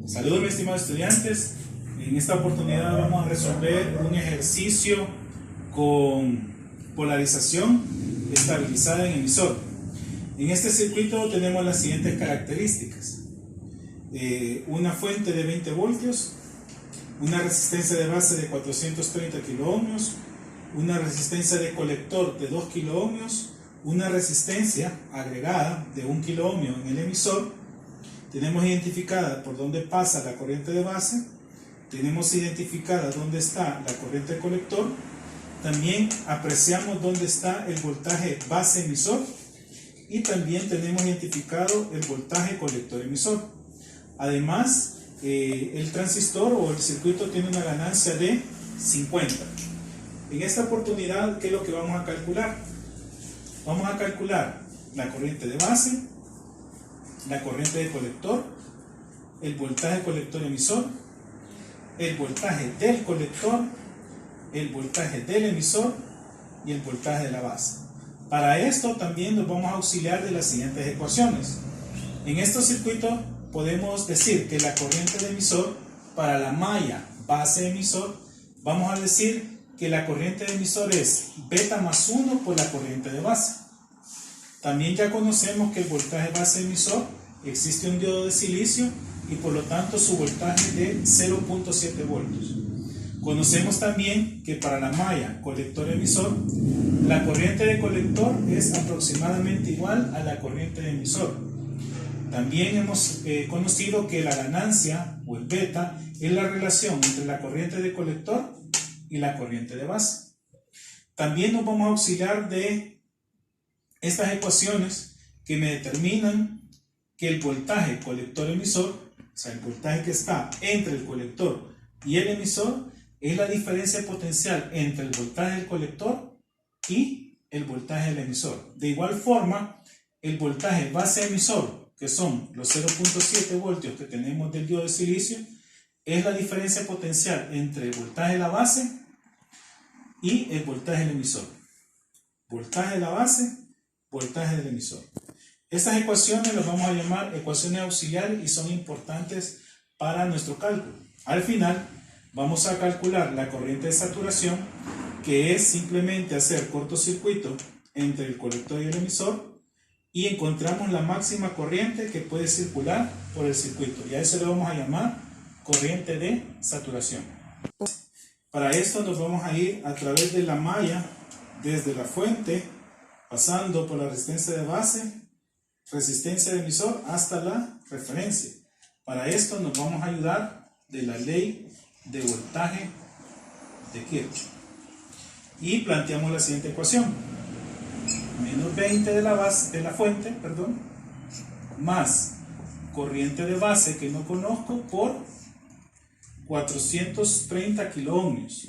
Saludos mis estimados estudiantes. En esta oportunidad vamos a resolver un ejercicio con polarización estabilizada en emisor. En este circuito tenemos las siguientes características. Una fuente de 20 voltios, una resistencia de base de 430 kiloohmios, una resistencia de colector de 2 kiloohmios, una resistencia agregada de 1 kiloohmio en el emisor. Tenemos identificada por dónde pasa la corriente de base, tenemos identificada dónde está la corriente de colector, también apreciamos dónde está el voltaje base emisor y también tenemos identificado el voltaje colector emisor. Además, el transistor o el circuito tiene una ganancia de 50. En esta oportunidad, ¿qué es lo que vamos a calcular? Vamos a calcular la corriente de base, la corriente de colector, el voltaje colector emisor, el voltaje del colector, el voltaje del emisor y el voltaje de la base. Para esto también nos vamos a auxiliar de las siguientes ecuaciones. En este circuito podemos decir que la corriente de emisor para la malla base emisor, vamos a decir que la corriente de emisor es beta más 1 por la corriente de base. También ya conocemos que el voltaje base emisor existe un diodo de silicio y por lo tanto su voltaje de 0.7 voltios. Conocemos también que para la malla colector emisor, la corriente de colector es aproximadamente igual a la corriente de emisor. También hemos conocido que la ganancia o el beta es la relación entre la corriente de colector y la corriente de base. También nos vamos a auxiliar de estas ecuaciones que me determinan que el voltaje colector emisor, o sea el voltaje que está entre el colector y el emisor, es la diferencia potencial entre el voltaje del colector y el voltaje del emisor. De igual forma, el voltaje base emisor, que son los 0.7 voltios que tenemos del diodo de silicio, es la diferencia potencial entre el voltaje de la base y el voltaje del emisor. Voltaje de la base, voltaje del emisor. Estas ecuaciones las vamos a llamar ecuaciones auxiliares y son importantes para nuestro cálculo. Al final vamos a calcular la corriente de saturación, que es simplemente hacer cortocircuito entre el colector y el emisor, y encontramos la máxima corriente que puede circular por el circuito, y a eso le vamos a llamar corriente de saturación. Para esto nos vamos a ir a través de la malla, desde la fuente, pasando por la resistencia de base, resistencia de emisor hasta la referencia. Para esto nos vamos a ayudar de la ley de voltaje de Kirchhoff y planteamos la siguiente ecuación: menos 20 de la fuente, más corriente de base que no conozco por 430 kiloohmios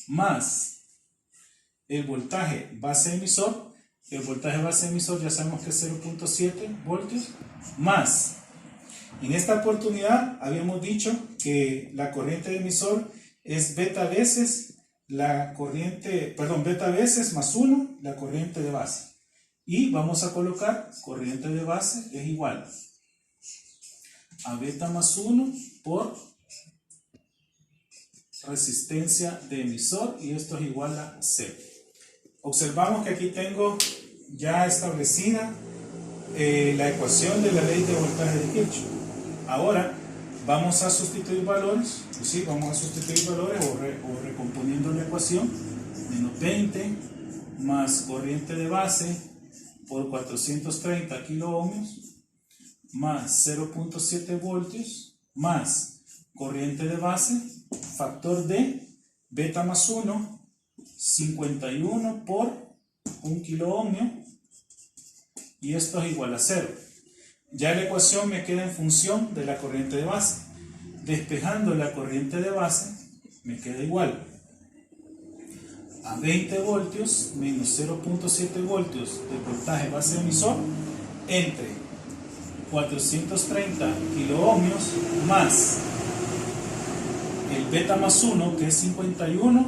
más el voltaje base emisor. El voltaje base emisor ya sabemos que es 0.7 voltios, más, en esta oportunidad habíamos dicho que la corriente de emisor es beta veces beta veces más 1 la corriente de base, y vamos a colocar corriente de base es igual a beta más 1 por resistencia de emisor, y esto es igual a 0. Observamos que aquí tengo ya establecida la ecuación de la ley de voltaje de Kirchhoff. Ahora vamos a sustituir valores, o recomponiendo la ecuación. Menos 20 más corriente de base por 430 kiloohmios más 0.7 voltios más corriente de base, factor de beta más 1, 51 por 1 kiloohmio, y esto es igual a 0. Ya la ecuación me queda en función de la corriente de base. Despejando la corriente de base, me queda igual a 20 voltios menos 0.7 voltios del voltaje base emisor entre 430 kiloohmios más el beta más 1, que es 51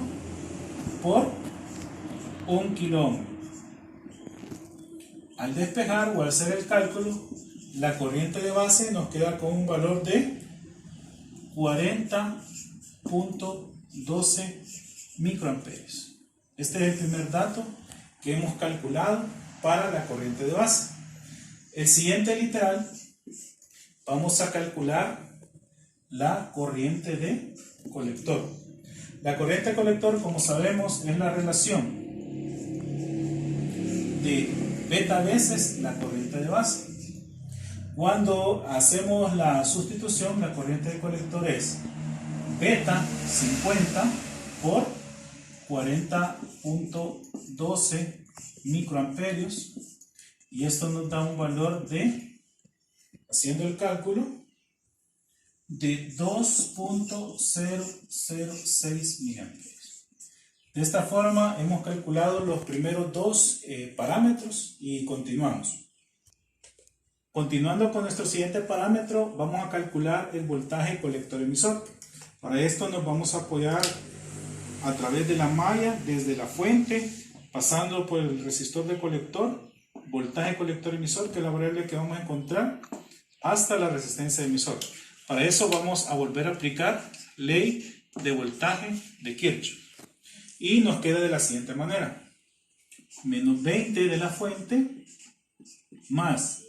por 1 kiloohmio. Al despejar o al hacer el cálculo, la corriente de base nos queda con un valor de 40.12 microamperios. Este es el primer dato que hemos calculado para la corriente de base. El siguiente literal, vamos a calcular la corriente de colector. La corriente de colector, como sabemos, es la relación de beta veces la corriente de base. Cuando hacemos la sustitución, la corriente de colector es beta 50 por 40.12 microamperios, y esto nos da un valor de, haciendo el cálculo, de 2.006 miliamperios. De esta forma hemos calculado los primeros dos parámetros y continuamos. Continuando con nuestro siguiente parámetro, vamos a calcular el voltaje colector emisor. Para esto nos vamos a apoyar a través de la malla, desde la fuente, pasando por el resistor de colector, voltaje colector emisor, que es la variable que vamos a encontrar, hasta la resistencia de emisor. Para eso vamos a volver a aplicar ley de voltaje de Kirchhoff. Y nos queda de la siguiente manera. Menos 20 de la fuente más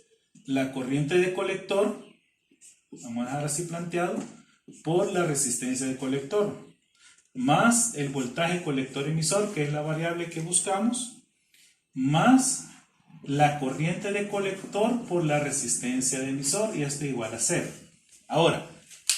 la corriente de colector, vamos a dejar así planteado, por la resistencia de colector, más el voltaje colector emisor, que es la variable que buscamos, más la corriente de colector por la resistencia de emisor, y esto igual a 0. Ahora,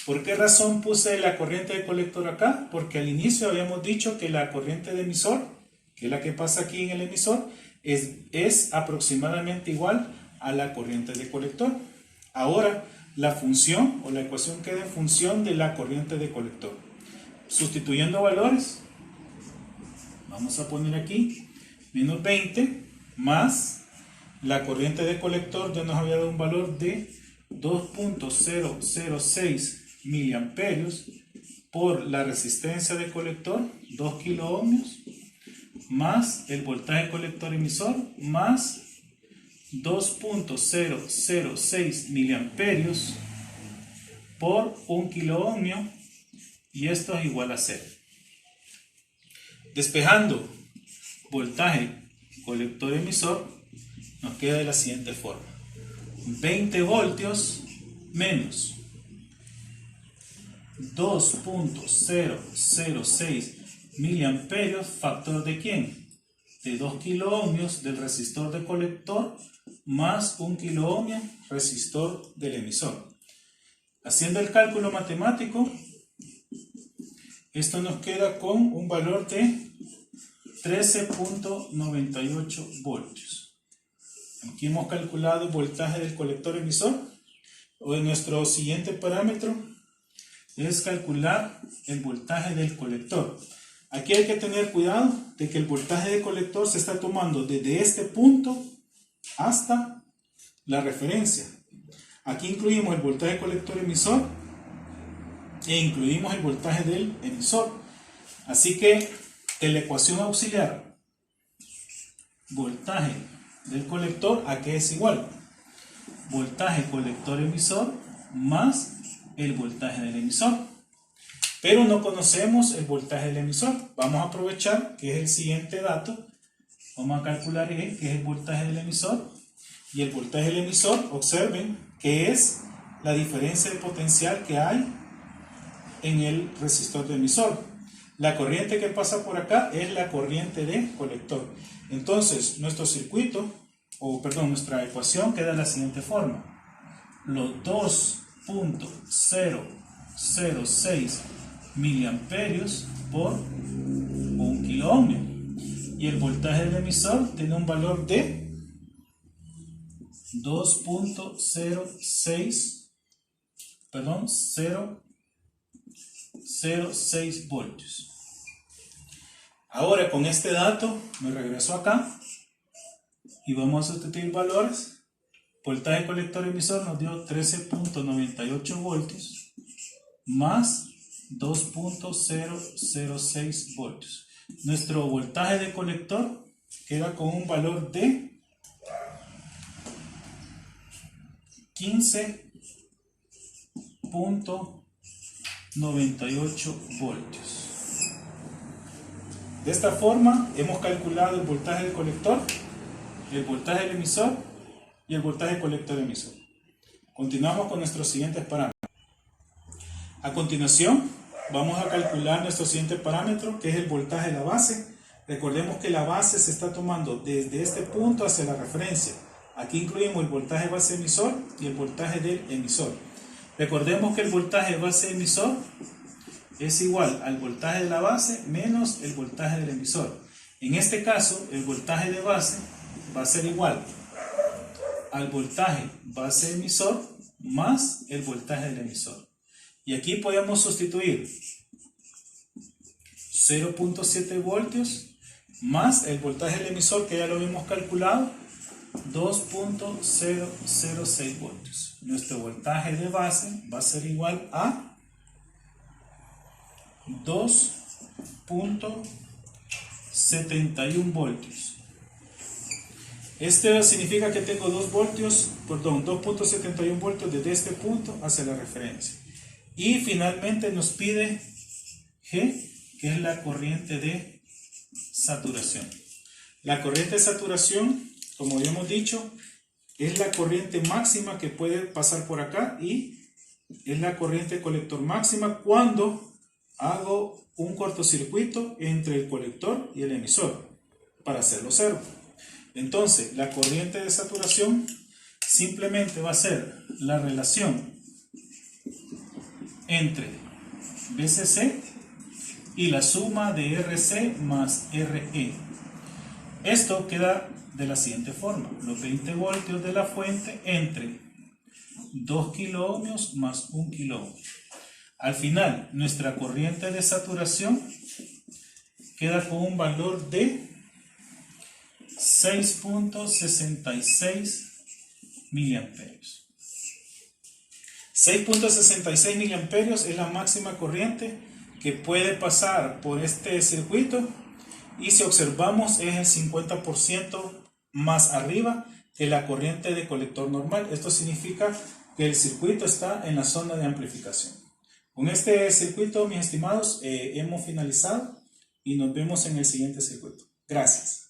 ¿por qué razón puse la corriente de colector acá? Porque al inicio habíamos dicho que la corriente de emisor, que es la que pasa aquí en el emisor, es aproximadamente igual a la corriente de colector. Ahora, la función o la ecuación queda en función de la corriente de colector. Sustituyendo valores, vamos a poner aquí menos 20 más la corriente de colector, ya nos había dado un valor de 2.006 miliamperios por la resistencia de colector, 2 kiloohmios, más el voltaje colector emisor, más 2.006 miliamperios por 1 kiloohmio, y esto es igual a 0. Despejando voltaje colector emisor, nos queda de la siguiente forma: 20 voltios menos 2.006 miliamperios, factor de ¿quién? De 2 kiloohmios del resistor de colector más 1 kiloohmio resistor del emisor. Haciendo el cálculo matemático, esto nos queda con un valor de 13.98 voltios. Aquí hemos calculado el voltaje del colector emisor. Hoy nuestro siguiente parámetro es calcular el voltaje del colector. Aquí hay que tener cuidado de que el voltaje del colector se está tomando desde este punto hasta la referencia. Aquí incluimos el voltaje colector emisor e incluimos el voltaje del emisor. Así que en la ecuación auxiliar, voltaje del colector, ¿a qué es igual? Voltaje colector emisor más el voltaje del emisor. Pero no conocemos el voltaje del emisor. Vamos a aprovechar que es el siguiente dato. Vamos a calcular que es el voltaje del emisor. Y el voltaje del emisor, observen que es la diferencia de potencial que hay en el resistor de emisor. La corriente que pasa por acá es la corriente de colector. Entonces, nuestro circuito, nuestra ecuación queda de la siguiente forma. Los 2.006 miliamperios por 1 kiloohmio. Y el voltaje del emisor tiene un valor de 0.06 voltios. Ahora con este dato me regreso acá y vamos a sustituir valores. Voltaje colector emisor nos dio 13.98 voltios más 2.006 voltios. Nuestro voltaje de colector queda con un valor de 15.98 voltios. De esta forma hemos calculado el voltaje del colector, el voltaje del emisor y el voltaje colector-emisor. Continuamos con nuestros siguientes parámetros. A continuación vamos a calcular nuestro siguiente parámetro, que es el voltaje de la base. Recordemos que la base se está tomando desde este punto hacia la referencia. Aquí incluimos el voltaje base emisor y el voltaje del emisor. Recordemos que el voltaje base emisor es igual al voltaje de la base menos el voltaje del emisor. En este caso, el voltaje de base va a ser igual al voltaje base emisor más el voltaje del emisor. Y aquí podemos sustituir 0.7 voltios más el voltaje del emisor, que ya lo habíamos calculado, 2.006 voltios. Nuestro voltaje de base va a ser igual a 2.71 voltios. Esto significa que tengo 2.71 voltios desde este punto hacia la referencia. Y finalmente nos pide G, que es la corriente de saturación. La corriente de saturación, como habíamos dicho, es la corriente máxima que puede pasar por acá y es la corriente colector máxima cuando hago un cortocircuito entre el colector y el emisor para hacerlo cero. Entonces, la corriente de saturación simplemente va a ser la relación entre VCC y la suma de RC más RE. Esto queda de la siguiente forma: los 20 voltios de la fuente entre 2 kiloohmios más 1 kiloohmio. Al final, nuestra corriente de saturación queda con un valor de 6.66 miliamperios. 6.66 miliamperios es la máxima corriente que puede pasar por este circuito, y si observamos es el 50% más arriba que la corriente de colector normal. Esto significa que el circuito está en la zona de amplificación. Con este circuito, mis estimados, hemos finalizado y nos vemos en el siguiente circuito. Gracias.